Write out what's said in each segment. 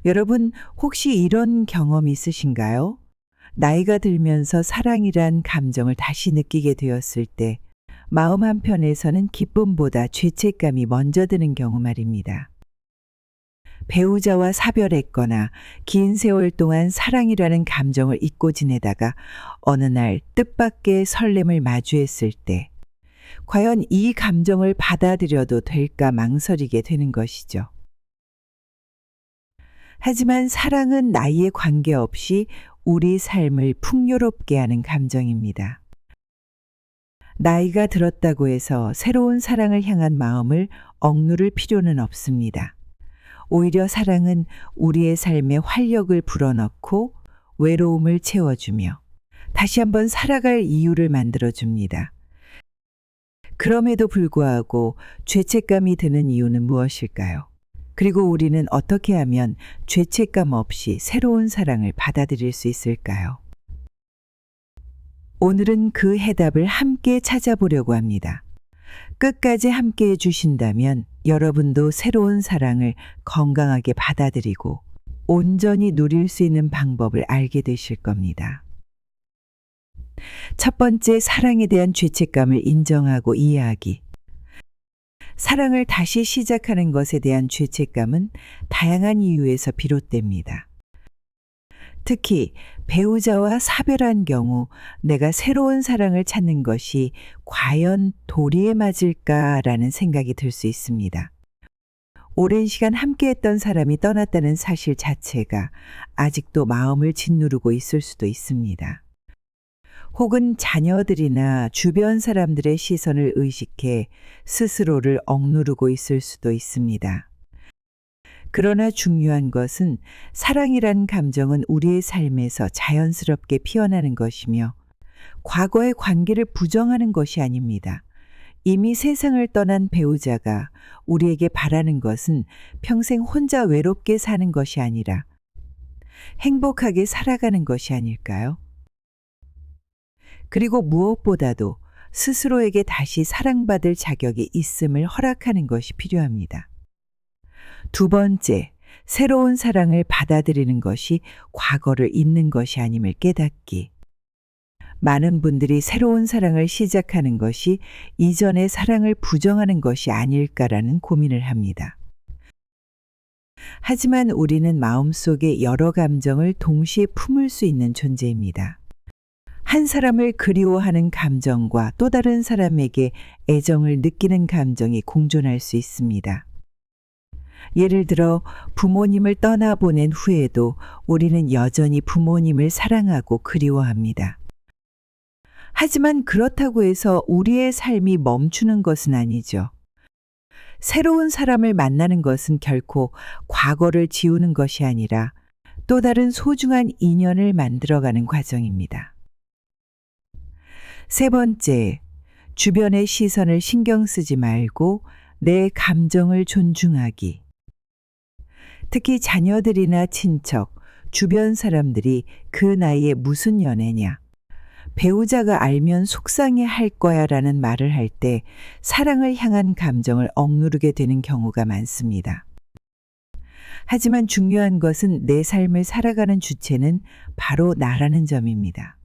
여러분, 혹시 이런 경험 있으신가요? 나이가 들면서 사랑이란 감정을 다시 느끼게 되었을 때 마음 한편에서는 기쁨보다 죄책감이 먼저 드는 경우 말입니다. 배우자와 사별했거나 긴 세월 동안 사랑이라는 감정을 잊고 지내다가 어느 날 뜻밖의 설렘을 마주했을 때 과연 이 감정을 받아들여도 될까 망설이게 되는 것이죠. 하지만 사랑은 나이에 관계없이 우리 삶을 풍요롭게 하는 감정입니다. 나이가 들었다고 해서 새로운 사랑을 향한 마음을 억누를 필요는 없습니다. 오히려 사랑은 우리의 삶에 활력을 불어넣고 외로움을 채워주며 다시 한번 살아갈 이유를 만들어줍니다. 그럼에도 불구하고 죄책감이 드는 이유는 무엇일까요? 그리고 우리는 어떻게 하면 죄책감 없이 새로운 사랑을 받아들일 수 있을까요? 오늘은 그 해답을 함께 찾아보려고 합니다. 끝까지 함께 해주신다면 여러분도 새로운 사랑을 건강하게 받아들이고 온전히 누릴 수 있는 방법을 알게 되실 겁니다. 첫 번째, 사랑에 대한 죄책감을 인정하고 이해하기. 사랑을 다시 시작하는 것에 대한 죄책감은 다양한 이유에서 비롯됩니다. 특히 배우자와 사별한 경우 내가 새로운 사랑을 찾는 것이 과연 도리에 맞을까라는 생각이 들 수 있습니다. 오랜 시간 함께했던 사람이 떠났다는 사실 자체가 아직도 마음을 짓누르고 있을 수도 있습니다. 혹은 자녀들이나 주변 사람들의 시선을 의식해 스스로를 억누르고 있을 수도 있습니다. 그러나 중요한 것은 사랑이란 감정은 우리의 삶에서 자연스럽게 피어나는 것이며 과거의 관계를 부정하는 것이 아닙니다. 이미 세상을 떠난 배우자가 우리에게 바라는 것은 평생 혼자 외롭게 사는 것이 아니라 행복하게 살아가는 것이 아닐까요? 그리고 무엇보다도 스스로에게 다시 사랑받을 자격이 있음을 허락하는 것이 필요합니다. 두 번째, 새로운 사랑을 받아들이는 것이 과거를 잊는 것이 아님을 깨닫기. 많은 분들이 새로운 사랑을 시작하는 것이 이전의 사랑을 부정하는 것이 아닐까라는 고민을 합니다. 하지만 우리는 마음속에 여러 감정을 동시에 품을 수 있는 존재입니다. 한 사람을 그리워하는 감정과 또 다른 사람에게 애정을 느끼는 감정이 공존할 수 있습니다. 예를 들어 부모님을 떠나보낸 후에도 우리는 여전히 부모님을 사랑하고 그리워합니다. 하지만 그렇다고 해서 우리의 삶이 멈추는 것은 아니죠. 새로운 사람을 만나는 것은 결코 과거를 지우는 것이 아니라 또 다른 소중한 인연을 만들어가는 과정입니다. 세 번째, 주변의 시선을 신경 쓰지 말고 내 감정을 존중하기. 특히 자녀들이나 친척, 주변 사람들이 그 나이에 무슨 연애냐, 배우자가 알면 속상해 할 거야 라는 말을 할 때 사랑을 향한 감정을 억누르게 되는 경우가 많습니다. 하지만 중요한 것은 내 삶을 살아가는 주체는 바로 나라는 점입니다.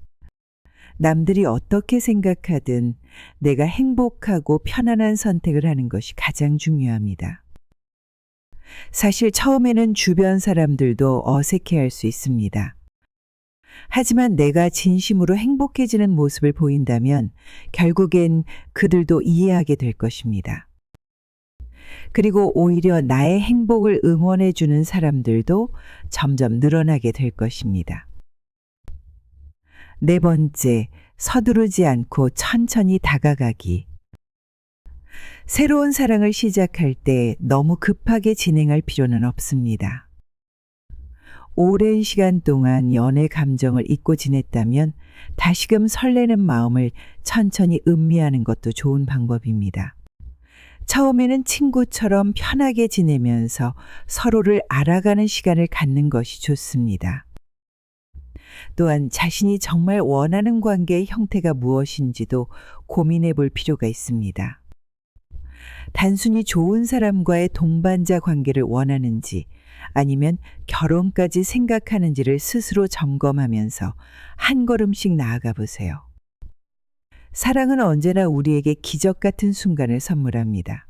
남들이 어떻게 생각하든 내가 행복하고 편안한 선택을 하는 것이 가장 중요합니다. 사실 처음에는 주변 사람들도 어색해할 수 있습니다. 하지만 내가 진심으로 행복해지는 모습을 보인다면 결국엔 그들도 이해하게 될 것입니다. 그리고 오히려 나의 행복을 응원해주는 사람들도 점점 늘어나게 될 것입니다. 네 번째, 서두르지 않고 천천히 다가가기. 새로운 사랑을 시작할 때 너무 급하게 진행할 필요는 없습니다. 오랜 시간 동안 연애 감정을 잊고 지냈다면 다시금 설레는 마음을 천천히 음미하는 것도 좋은 방법입니다. 처음에는 친구처럼 편하게 지내면서 서로를 알아가는 시간을 갖는 것이 좋습니다. 또한 자신이 정말 원하는 관계의 형태가 무엇인지도 고민해 볼 필요가 있습니다. 단순히 좋은 사람과의 동반자 관계를 원하는지 아니면 결혼까지 생각하는지를 스스로 점검하면서 한 걸음씩 나아가 보세요. 사랑은 언제나 우리에게 기적 같은 순간을 선물합니다.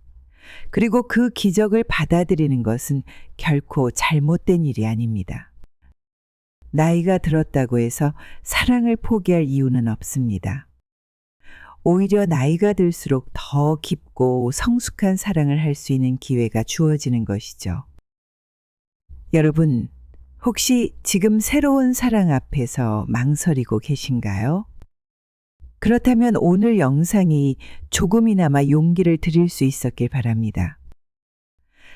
그리고 그 기적을 받아들이는 것은 결코 잘못된 일이 아닙니다. 나이가 들었다고 해서 사랑을 포기할 이유는 없습니다. 오히려 나이가 들수록 더 깊고 성숙한 사랑을 할 수 있는 기회가 주어지는 것이죠. 여러분, 혹시 지금 새로운 사랑 앞에서 망설이고 계신가요? 그렇다면 오늘 영상이 조금이나마 용기를 드릴 수 있었길 바랍니다.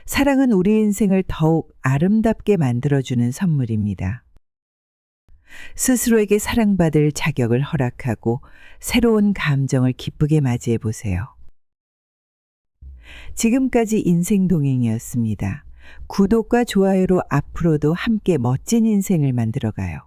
사랑은 우리 인생을 더욱 아름답게 만들어주는 선물입니다. 스스로에게 사랑받을 자격을 허락하고 새로운 감정을 기쁘게 맞이해 보세요. 지금까지 인생동행이었습니다. 구독과 좋아요로 앞으로도 함께 멋진 인생을 만들어가요.